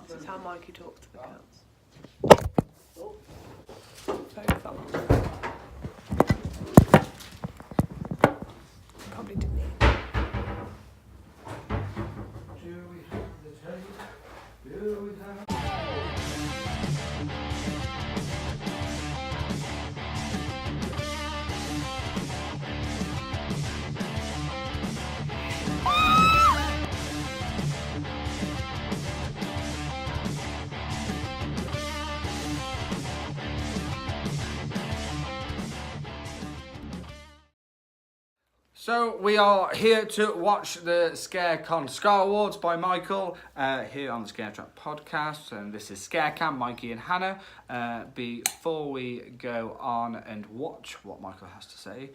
This is how Mikey talks to the cats. Very fun. Probably didn't eat. Do we have the tape? Do we have... So we are here to watch the ScareCon Scar Awards by Michael here on the ScareTrack podcast, and this is ScareCam, Mikey and Hannah. Before we go on and watch what Michael has to say,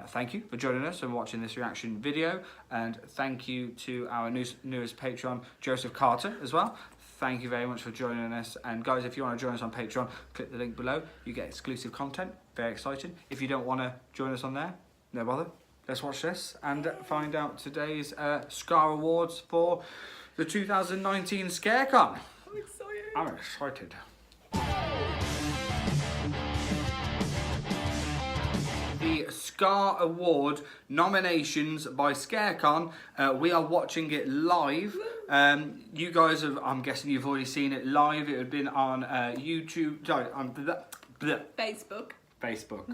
thank you for joining us and watching this reaction video, and thank you to our newest patron, Joseph Carter, as well. Thank you very much for joining us. And guys, if you want to join us on Patreon, click the link below. You get exclusive content, very exciting. If you don't want to join us on there, no bother. Let's watch this and find out today's Scar Awards for the 2019 ScareCon. I'm excited. I'm excited. The Scar Award nominations by ScareCon. We are watching it live. You guys have, I'm guessing you've already seen it live. It had been on YouTube, sorry, on Facebook. Facebook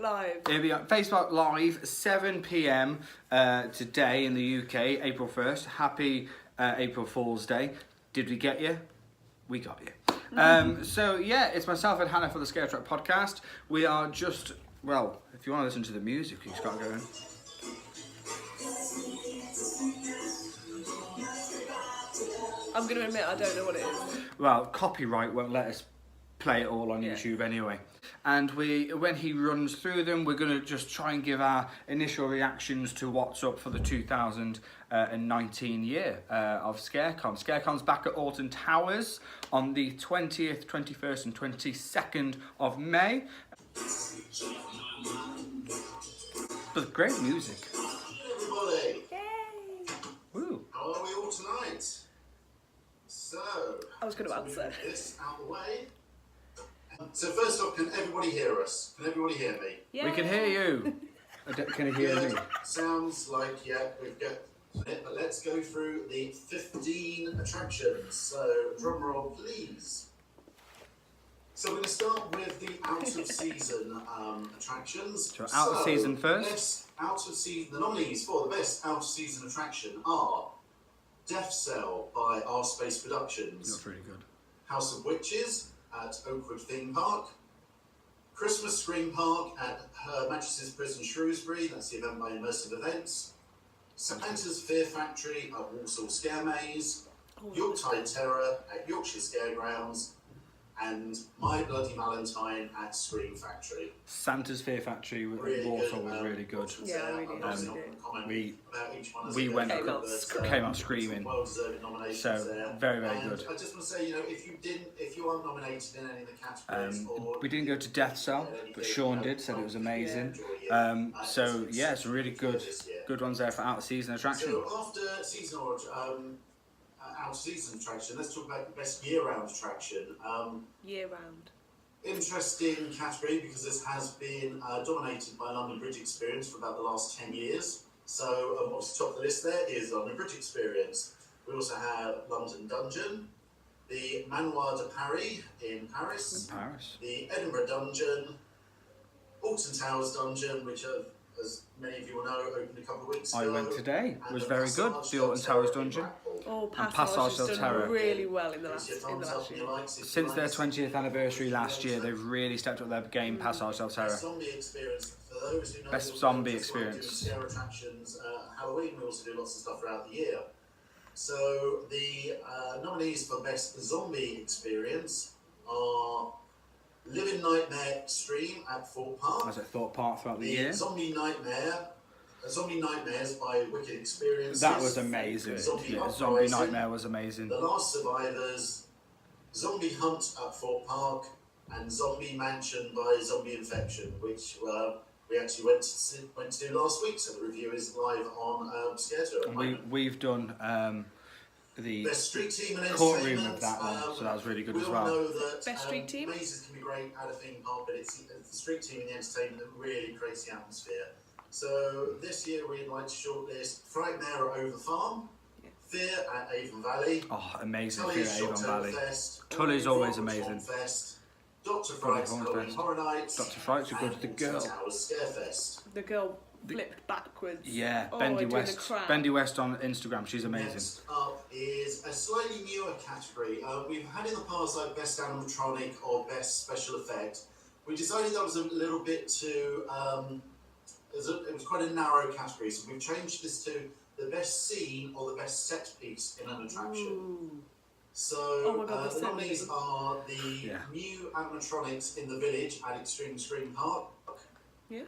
Live. It'll be on Facebook Live, 7 p.m. Today in the UK, April 1st. Happy April Fool's Day. Did we get you? We got you. So yeah, it's myself and Hannah for the ScareTrack podcast. We are just, well, if you want to listen to the music, you just got going. I'm going to admit I don't know what it is. Well, copyright won't let us play it all on YouTube anyway. And when he runs through them, we're going to just try and give our initial reactions to what's up for the 2019 year of ScareCon. ScareCon's back at Alton Towers on the 20th, 21st and 22nd of May. But great music. Hey everybody! Yay! Woo. How are we all tonight? So, I was going to answer. Get this out of the way. So first off, can everybody hear us? Can everybody hear me? Yay. We can hear you. Can you hear me? Sounds like, yeah, we've got it, but let's go through the 15 attractions. So, drum roll, please. So we're going to start with the out-of-season attractions. So out of season first. The nominees for the best out-of-season attraction are Death Cell by Our Space Productions. That's really good. House of Witches at Oakwood Theme Park. Christmas Scream Park at Her Majesty's Prison Shrewsbury, that's the event by Immersive Events. Santa's Fear Factory at Walsall Scare Maze. Yuletide Terror at Yorkshire Scaregrounds. And My Bloody Valentine at Scream Factory. Santa's Fear Factory at Walsall was really good. Yeah, really We went, came out screaming. Well-deserved nominations So there. very, very And good. I just want to say, you know, if you aren't nominated in any of the categories, or We didn't go to Death Cell, but Sean did, said it was amazing. So yeah, it's really good ones there for out of season attraction. So after seasonal out-of-season attraction, let's talk about the best year-round attraction. Year-round. Interesting category because this has been dominated by London Bridge Experience for about the last 10 years. So what's top of the list there is London Bridge Experience. We also have London Dungeon, the Manoir de Paris in Paris, the Edinburgh Dungeon, Alton Towers Dungeon, which as many of you will know, opened a couple of weeks ago. I went today. It was very good. The Alton Towers Dungeon. Oh, Passage has del done Terror. really well in the last year. Since their 20th anniversary last year, they've really stepped up their game. Passage del Terror. Zombie experience for those who know. Best zombie experience. Scare attractions, Halloween. We also do lots of stuff throughout the year. So the nominees for best zombie experience are Living Nightmare Extreme at Thorpe Park. As a thought part throughout the year. Zombie Nightmares by Wicked Experiences. That was amazing. Zombie Nightmare was amazing. The Last Survivors, Zombie Hunt at Thorpe Park, and Zombie Mansion by Zombie Infection, which we actually went to do last week. So the review is live on ScareTrack. We've done the Best street team and courtroom entertainment. of that one, so that was really good we as all well. know that Best street team? mazes can be great at a theme park, but it's the street team and the entertainment that really creates the atmosphere. So this year we'd like to shortlist Frightmare at Over Farm, Fear at Avon Valley, Oh, amazing! Fear Tully's at Avon Valley. Fest, Tully's always Frog's amazing. Fest, Dr. Fright's Horn Halloween Fest. Horror Nights, Dr. Fright's are good. and The Alton girl. Towers Scarefest. The girl flipped backwards. Yeah, Oh, Bendy doing the West. crown. Bendy West on Instagram. She's amazing. Next up is a slightly newer category. We've had in the past like best animatronic or best special effect. We decided that was a little bit too. It was quite a narrow category, so we've changed this to the best scene or the best set piece in an attraction. Ooh. So Oh my God, there's the so nominees many. are the new animatronics in the village at Extreme Scream Park. Yeah.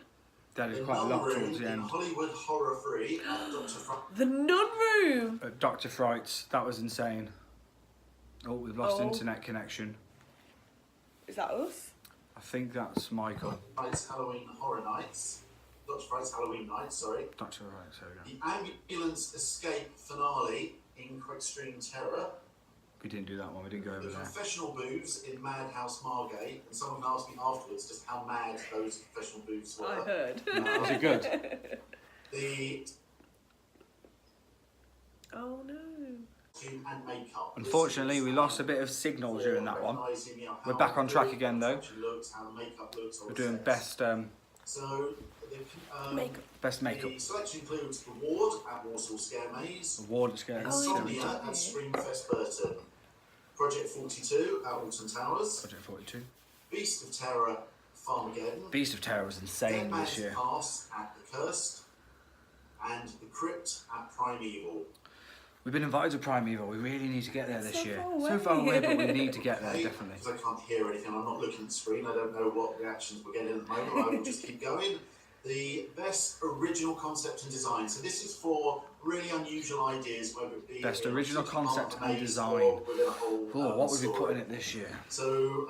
That is The quite a Nun lot Room towards the in end. Hollywood Horror Free at Dr. The Nun Room. Dr. Fright's. That was insane. Oh, we've lost Oh. internet connection. Is that us? I think that's Michael. Fright's Halloween Horror Nights. Dr. Fright's Halloween Nights, sorry. Dr. Wright, so we go. The Ambulance Escape Finale in Extreme Terror. We didn't do that one. We didn't go over The there. Professional Booths in Madhouse Margate. And someone asked me afterwards just how mad those professional booths were. I heard. Was it good? The Oh no. costume and makeup. Unfortunately, we lost a bit of signal during that one. We're back on track again, though. How the makeup looks on We're the doing sets. best So, Makeup. best makeup. The selection includes The Ward at Warsaw Scare Maze, Award scare. Insomnia yeah. at Screamfest Burton, Project 42 at Alton Towers, Project 42. Beast of Terror Farmageddon, Beast of Terror was insane Dead this Man's year. Pass at The Cursed, and The Crypt at Primeval. We've been invited to Primeval. We really need to get there this So year. far So far away. away, but we need to get there, Okay, definitely. because I can't hear anything, I'm not looking at the screen, I don't know what reactions we're getting at the moment, I will just keep going. The best original concept and design. So this is for really unusual ideas, whether it be Best in a original particular concept part of and a maze design. or within a whole, Oh, what would we story. put in it this year? So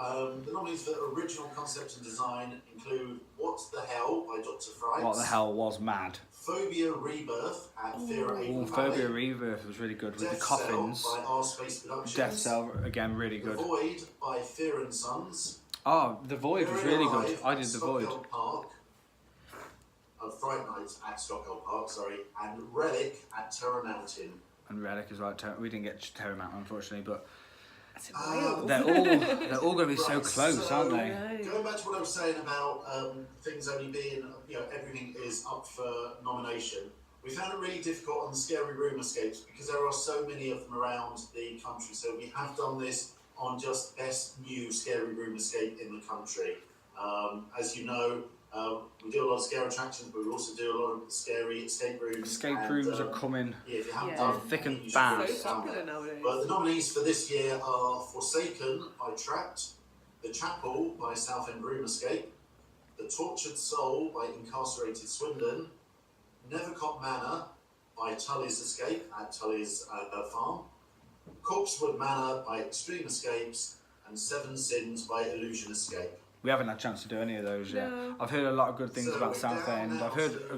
the nominees for original concept and design include What the Hell by Dr. Fright, What the hell was mad? Phobia Rebirth at Fear at Oh, Avon Phobia Valley, Rebirth was really good with the Death coffins. Cell by R Space Productions, Death Cell, again, really The good. Void by Fear and Sons, Oh, The Void was Buried really good. Alive I at did The Void. Stockyard Park, Fright Nights at Stockyard Park, sorry, and Relic at Terror Mountain. And Relic as well. We didn't get to Terror Mountain, unfortunately, but That's in Wales. they're all going to be so Right, close, aren't they? Right. Going back to what I was saying about things only being, everything is up for nomination. We found it really difficult on the Scary Room Escapes because there are so many of them around the country. So we have done this on just best new Scary Room Escape in the country. As you know, we do a lot of scare attractions, but we also do a lot of scary escape rooms. Escape and, rooms are coming. Yeah, if you haven't Yeah. done Thick and you should fast. really So found popular it. nowadays. But the nominees for this year are Forsaken by Trapped, The Chapel by Southend Room Escape, The Tortured Soul by Incarcerated Swindon, Nevercott Manor by Tully's Escape at Tully's Farm, Corpsewood Manor by Extreme Escapes, and Seven Sins by Illusion Escape. We haven't had a chance to do any of those yet. No. I've heard a lot of good things So about we're down Southend. now I've heard to,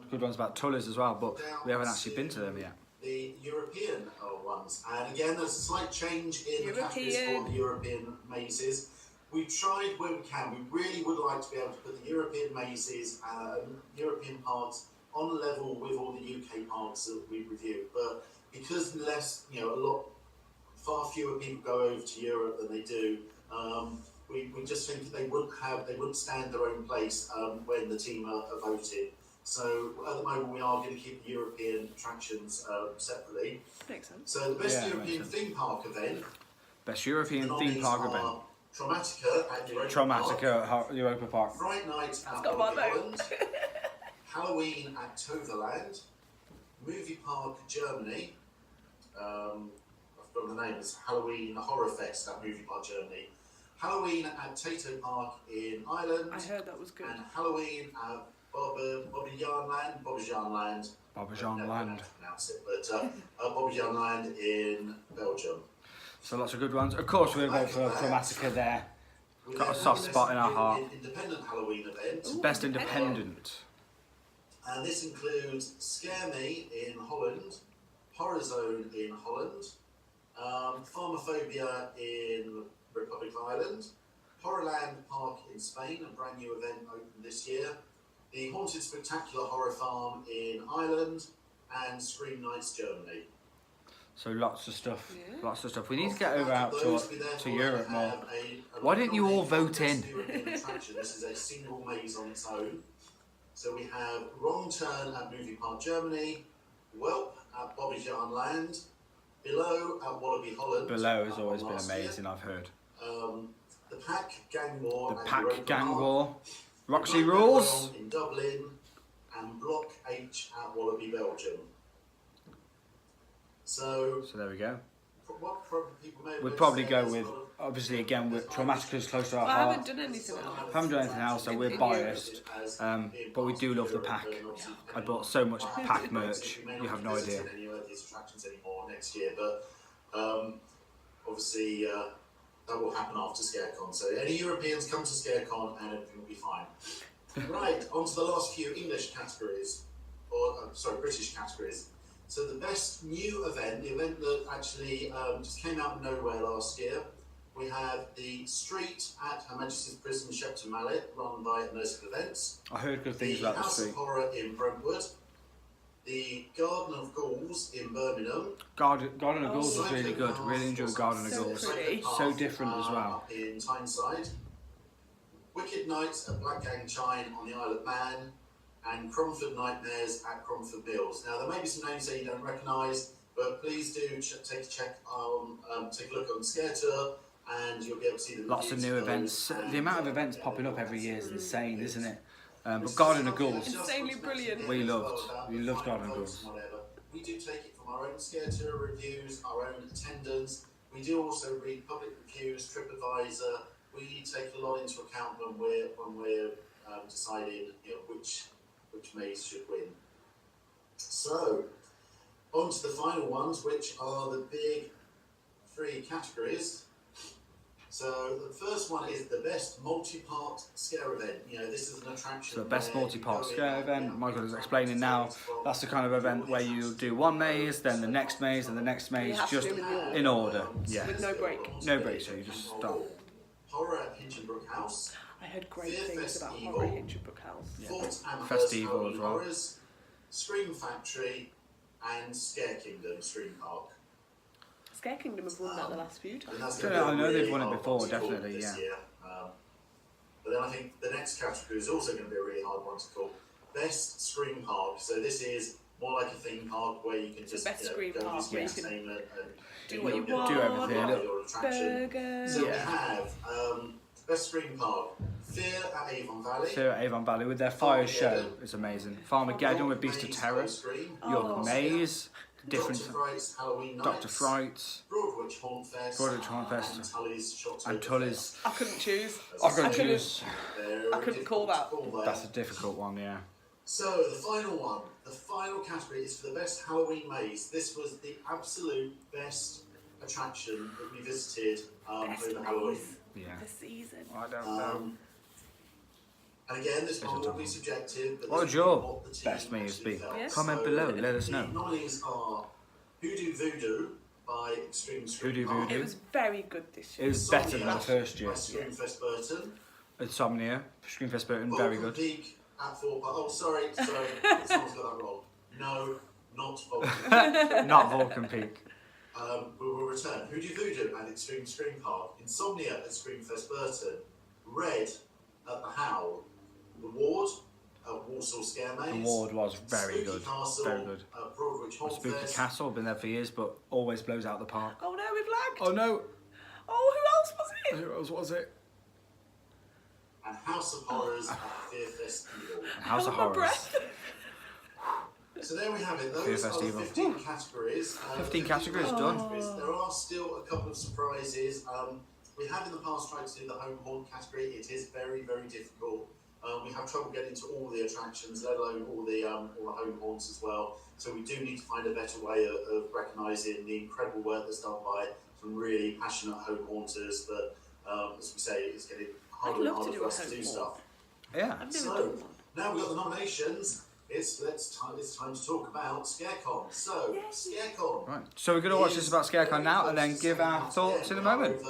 good ones about Tully's as well, but Down we haven't actually been to them yet. The European ones, and again, there's a slight change in the categories for the European mazes. We've tried where we can. We really would like to be able to put the European mazes and European parks on level with all the UK parks that we review. But because far fewer people go over to Europe than they do, we just think they wouldn't stand their own place when the team are voted. So at the moment we are going to keep the European attractions separately. Makes sense. So the best Yeah, European makes theme park event. Best European the theme nominees park are event. Traumatica at Europa Park, Traumatica at Europa Park. Fright Night at got my Bobby vote. Holland, Halloween at Toverland, Movie Park Germany. I've got the name. It's Halloween Horror Fest at Movie Park Germany. Halloween at Tato Park in Ireland. I heard that was good. And Halloween at Bobbejaanland. I Bobbejaanland. don't know how to pronounce it, but Bobbejaanland in Belgium. So lots of good ones. Of course, we're going to go for Chromatica there. We Got a then soft have spot the in our heart. Independent Halloween event. Ooh, Best independent. independent. And this includes Scare Me in Holland, Horror Zone in Holland, Pharmaphobia in Republic of Ireland, Horrorland Park in Spain, a brand new event opened this year, the Haunted Spectacular Horror Farm in Ireland, and Scream Nights Germany. So lots of stuff. Yeah. Lots of stuff. We need to get over out to Europe more. A Why don't you all vote in? This is a single maze on its own. So we have Wrong Turn at Movie Park Germany, Whelp at Bobbejaan Land, Below at Wallaby Holland. Below has always been amazing, I've heard. The Pack Gang War. The at Pack Europa Gang Park, War. Roxy Nightmare Rules. Realm in Dublin, and Block H at Wallaby, Belgium. So there we go. what probably people may We'd probably go with, obviously again, with Traumatica is close to our I heart. haven't done anything else. Haven't done anything else, so we're biased. But we do love the Pack. I bought so much Pack merch, you have no idea. Any of these attractions anymore next year, but obviously that will happen after ScareCon. So any Europeans come to ScareCon and everything will be fine. Right, on to the last few English categories, or sorry, British categories. So the best new event, the event that actually just came out of nowhere last year, we have the Street at Her Majesty's Prison, Shepton Mallet, run by Immersive Events. I heard good things The about the House street. of Horror in Brentwood. The Garden of Ghouls in Birmingham. Garden of Ghouls was really good. Really enjoyed Garden of So Ghouls. pretty. So different as well. Up in Tyneside. Wicked Nights at Black Gang Chine on the Isle of Man. And Cromford Nightmares at Cromford Mills. Now there may be some names that you don't recognise, but please do take a check on, take a look on ScareTour, and you'll be able to see the Lots of reviews new those, events. and, The amount of events popping up every year is insane, isn't it? But Garden of Ghouls, Insanely brilliant. we loved Garden of Ghouls. Whatever. We do take it from our own ScareTour reviews, our own attendance. We do also read public reviews, TripAdvisor. We take a lot into account when we're deciding which maze should win. So, on to the final ones, which are the big three categories. So, the first one is the best multi-part scare event. This is an attraction. So the best where multi-part you go scare in event, and Michael is explaining now, that's the kind of event where you do one maze, then the next maze, and the next maze, have to just do it in order. Yeah. With no break. No break, so you just stop. Horror at Hinchinbrook House. I heard great Fear things Fest about Evil. Horror at Hinchinbrook House. Fort Amherst Festival Halloween as well. Horrors, Scream Factory, and Scare Kingdom Scream Park. Scare Kingdom have won that the last few And times. that's Yeah, gonna be I know a they've really won it hard before, one to call definitely, this yeah. year. But then I think the next category is also going to be a really hard one to call. Best Scream Park. So this is more like a theme park where you can just best Scream go park to where you can entertainment and do what you your- want. Do everything. your attraction. Burgers. So we Yeah. have Best Scream Park, Fear at Avon Valley. Here at Avon Valley with their fire show, it's amazing. Farmageddon with Beast of Maze Terror, Scream, York Maze, different Dr. Fright's Halloween Dr. Nights, Fright's, Broadwich Haunt Fest, Broadwich Haunt Fest, and Tully's Shot and Tully's. I couldn't choose. I couldn't choose. I couldn't call that. That's a difficult one, yeah. So the final one, the final category is for the best Halloween maze. This was the absolute best attraction that we visited Best over Halloween. maze Yeah. this season. I don't know. And again, this one will be subjective. But What this would is your what the team best maze actually be? felt. Yes. Comment below, let us know. The nominees are Hoodoo Voodoo by Extreme Scream Hoodoo Park, Voodoo. It was very good this year. It was better than the first year. by Screamfest Burton. Insomnia, Screamfest Burton, very Vulcan good. Peak at Thorpe Park. Oh, sorry, someone's got that wrong. No, not Vulcan. Not Vulcan Peak. We will return. Hoodoo Voodoo at Extreme Scream Park. Insomnia at Screamfest Burton. Red at The Howl. The Ward at Warsaw Scare Maze. The Ward was very Spooky good, Castle very good. at Broadwich Haunt Spooky Fest. Castle, been there for years, but always blows out the park. Oh no, we've lagged. Oh no! Oh, who else was it? Who else was it? And House of Horrors at Fear Fest Evil. House of Hold my Horrors. breath. So there we have it. Fear Those Fest are the Evil. 15 categories. 15 categories done. There are still a couple of surprises. We have in the past tried to do the home haunt category. It is very, very difficult. We have trouble getting to all the attractions, let alone all the home haunts as well. So we do need to find a better way of recognising the incredible work that's done by some really passionate home haunters. But as we say, it's getting harder and love to harder do for a us to home do haunt. stuff. Yeah. I've never So done one. now we've got the nominations. it's time to talk about ScareCon. So, ScareCon. Right. So we're going to watch this about ScareCon now and then give our thoughts in a moment.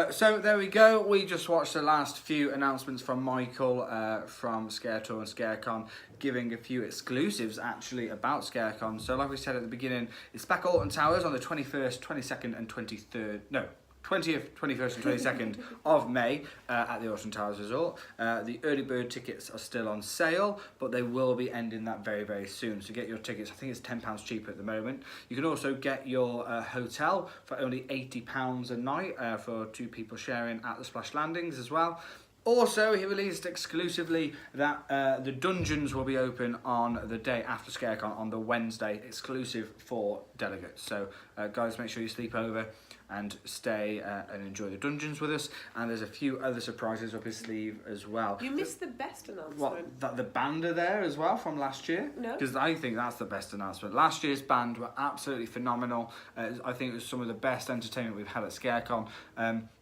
So there we go. We just watched the last few announcements from Michael from Scare Tour and ScareCon, giving a few exclusives actually about ScareCon. So like we said at the beginning, it's back at Alton Towers on the 21st, 22nd and 23rd. No. 20th, 21st and 22nd of May at the Alton Towers Resort. The early bird tickets are still on sale, but they will be ending that very, very soon. So get your tickets, I think it's £10 cheaper at the moment. You can also get your hotel for only £80 a night for 2 people sharing at the Splash Landings as well. Also, he released exclusively that the dungeons will be open on the day after ScareCon on the Wednesday, exclusive for delegates. So guys, make sure you sleep over and stay and enjoy the dungeons with us. And there's a few other surprises up his sleeve as well. You missed the best announcement. What, that the band are there as well from last year? No. Because I think that's the best announcement. Last year's band were absolutely phenomenal. I think it was some of the best entertainment we've had at ScareCon.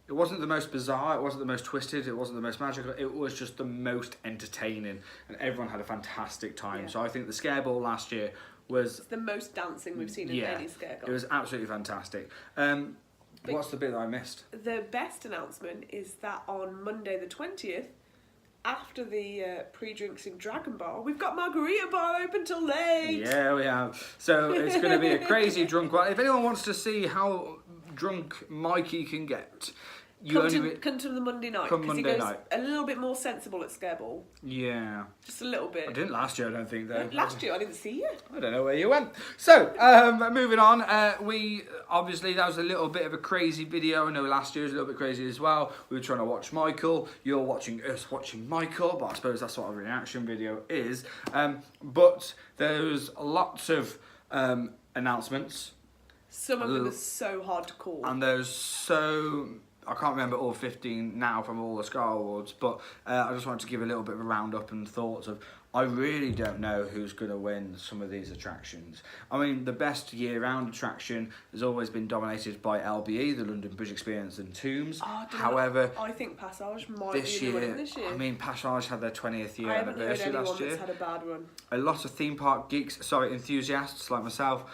It wasn't the most bizarre, it wasn't the most twisted, it wasn't the most magical, it was just the most entertaining. And everyone had a fantastic time. Yeah. So I think the Scare Ball last year was... It's the most dancing we've seen in any ScareCon. It was absolutely fantastic. What's the bit that I missed? The best announcement is that on Monday the 20th, after the pre-drinks in Dragon Bar, we've got Margarita Bar open till late. Yeah, we have. So it's going to be a crazy drunk one. If anyone wants to see how drunk Mikey can get, Come to the Monday night. Come Monday he goes night. a little bit more sensible at Scareball. Yeah. Just a little bit. I didn't last year, I don't think, though. Last year I didn't see you. I don't know where you went. So, moving on, we obviously that was a little bit of a crazy video. I know last year was a little bit crazy as well. We were trying to watch Michael. You're watching us watching Michael, but I suppose that's what a reaction video is. But there's lots of announcements. Some of them are so hard to call. And there's so... I can't remember all 15 now from all the Scar Awards, but I just wanted to give a little bit of a roundup and thoughts of, I really don't know who's going to win some of these attractions. I mean, the best year-round attraction has always been dominated by LBE, the London Bridge Experience and Tombs. However, I think Passage might be the winner this year. I mean, Passage had their 20th year I haven't heard anniversary anyone last year. that's had a bad run. A lot of theme park enthusiasts like myself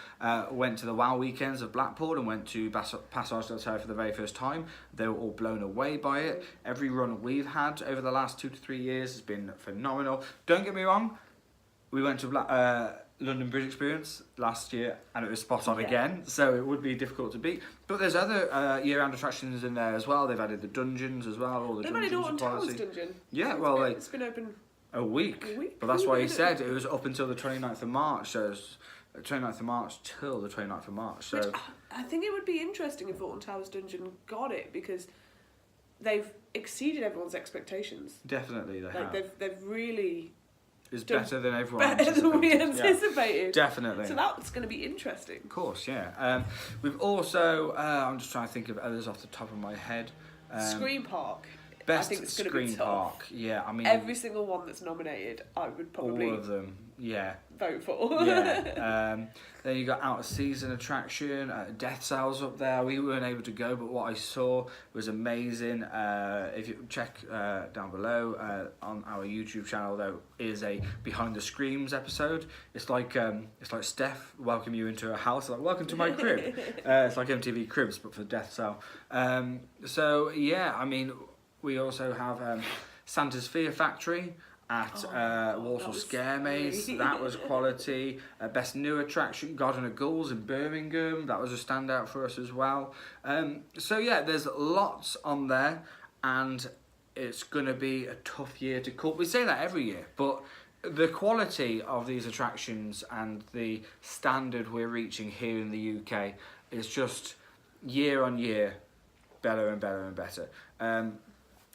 went to the WoW weekends of Blackpool and went to Passage del Terre for the very first time. They were all blown away by it. Every run we've had over the last 2 to 3 years has been phenomenal. Don't get me wrong, we went to London Bridge Experience last year and it was spot on again, so it would be difficult to beat. But there's other year-round attractions in there as well. They've added the dungeons as well. All the They've dungeons added Alton Towers dungeon. Yeah, well, it's been open a week. But that's why he said it was up until the 29th of March. So it's 29th of March till the 29th of March. So which, I think it would be interesting if Alton Towers dungeon got it, because they've exceeded everyone's expectations. Definitely they have. They've really... It's better than everyone better than we anticipated. Yeah, definitely. So that's going to be interesting. Of course, yeah. We've also, I'm just trying to think of others off the top of my head. Scream Park. Best I think it's going to Scream be tough. Park. Yeah, I mean... Every single one that's nominated, I would probably... All of them, yeah. Vote for. Yeah. Then you got Out of Season attraction, Death Cells up there. We weren't able to go, but what I saw was amazing. If you check down below on our YouTube channel, there is a Behind the Screams episode. It's like Steph welcome you into a house, like welcome to my crib. It's like MTV Cribs, but for Death Cell. So yeah, I mean, we also have Santa's Fear Factory at Walsall Scare Maze. That was quality. Best new attraction, Garden of Ghouls in Birmingham. That was a standout for us as well. So yeah, there's lots on there, and it's going to be a tough year to call. We say that every year, but the quality of these attractions and the standard we're reaching here in the UK is just year on year better and better and better.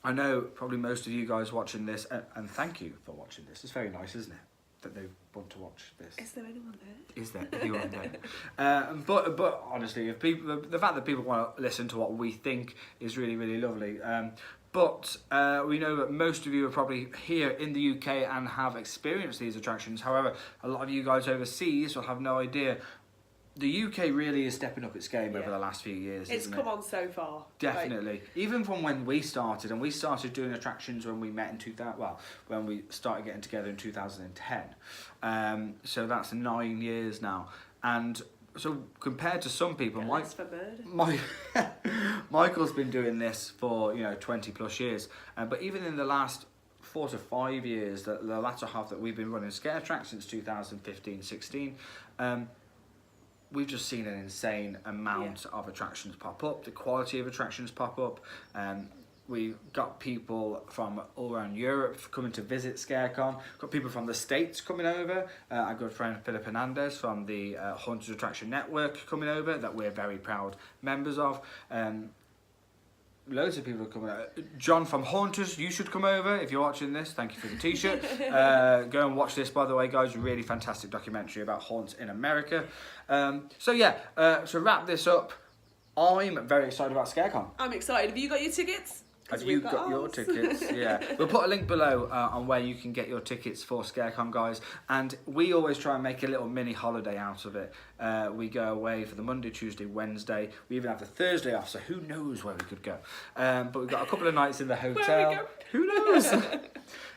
I know probably most of you guys watching this, and thank you for watching this. It's very nice, isn't it, that they want to watch this? Is there anyone there? Is there anyone there? But honestly, if people, the fact that people want to listen to what we think is really, really lovely. But we know that most of you are probably here in the UK and have experienced these attractions. However, a lot of you guys overseas will have no idea the UK really is stepping up its game over the last few years. It's come on so far. Definitely. Even from when we started, and we started doing attractions when we met in 2000. Well, when we started getting together in 2010. So that's 9 years now, and so compared to some people, Michael's been doing this for 20 plus years, but even in the last 4 to 5 years, the latter half that we've been running Scare Track since 2015-16. We've just seen an insane amount of attractions pop up, the quality of attractions pop up. We've got people from all around Europe coming to visit ScareCon. Got people from the States coming over. Our good friend Philip Hernandez from the Haunted Attraction Network coming over, that we're very proud members of. Loads of people are coming out. John from Haunters, you should come over if you're watching this. Thank you for the t-shirt. Go and watch this, by the way, guys. Really fantastic documentary about haunts in America. To wrap this up, I'm very excited about ScareCon. I'm excited. Have you got your tickets? Have you got your tickets? Yeah. We'll put a link below on where you can get your tickets for ScareCon, guys. And we always try and make a little mini holiday out of it. We go away for the Monday, Tuesday, Wednesday. We even have the Thursday off, so who knows where we could go. But we've got a couple of nights in the hotel. Where we go? Who knows?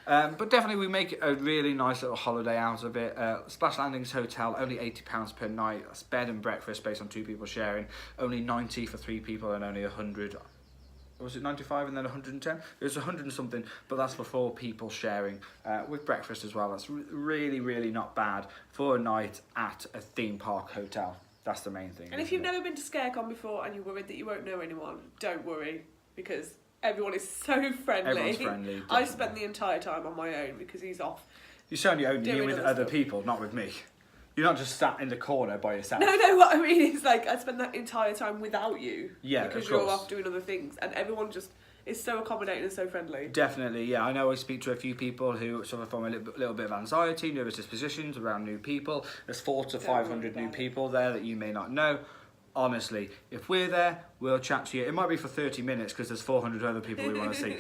But definitely we make a really nice little holiday out of it. Splash Landings Hotel, only £80 per night. That's bed and breakfast based on 2 people sharing. Only 90 for 3 people and only 100. Was it 95 and then 110? It was 100 and something, but that's for 4 people sharing with breakfast as well. That's really, really not bad for a night at a theme park hotel. That's the main thing. And if you've never been to ScareCon before and you're worried that you won't know anyone, don't worry, because everyone is so friendly. Everyone's friendly. Definitely. I spent the entire time on my own because he's off. You certainly only mean with other people, not with me. You're not just sat in the corner by yourself. No, what I mean is, like, I spent that entire time without you. Yeah, because you're off doing other things, and everyone just is so accommodating and so friendly. Definitely, yeah. I know I speak to a few people who suffer from a little bit of anxiety, nervous dispositions around new people. There's 400 to 500 new people there that you may not know. Honestly, if we're there, we'll chat to you. It might be for 30 minutes because there's 400 other people we want to see.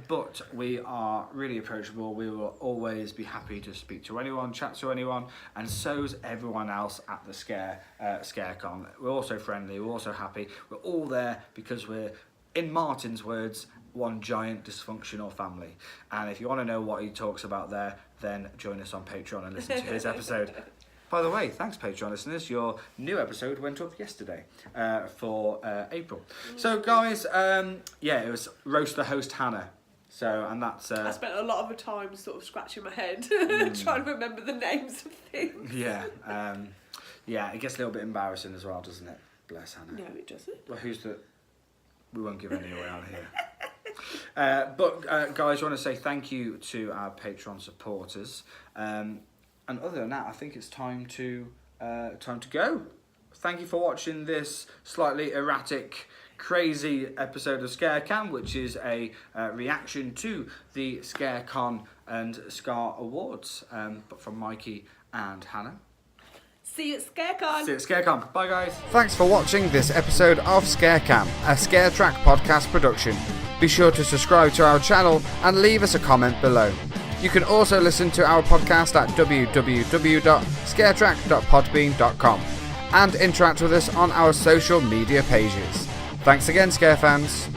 But we are really approachable. We will always be happy to speak to anyone, chat to anyone, and so's everyone else at the ScareCon. We're also friendly, we're also happy. We're all there because we're, in Martin's words, one giant dysfunctional family. And if you want to know what he talks about there, then join us on Patreon and listen to his episode. By the way, thanks Patreon listeners, your new episode went up yesterday for April. So guys, it was Roast the Host Hannah. And that's... I spent a lot of time sort of scratching my head, trying to remember the names of things. Yeah, it gets a little bit embarrassing as well, doesn't it? Bless Hannah. No, it doesn't. Well, we won't give any away on here. But guys, I want to say thank you to our Patreon supporters. And other than that, I think it's time to go. Thank you for watching this slightly erratic, crazy episode of ScareCam, which is a reaction to the ScareCon and Scar Awards, but from Mikey and Hannah. See you at ScareCon. See you at ScareCon. Bye, guys. Thanks for watching this episode of ScareCam, a Scare Track podcast production. Be sure to subscribe to our channel and leave us a comment below. You can also listen to our podcast at www.scaretrack.podbean.com and interact with us on our social media pages. Thanks again, Scare fans.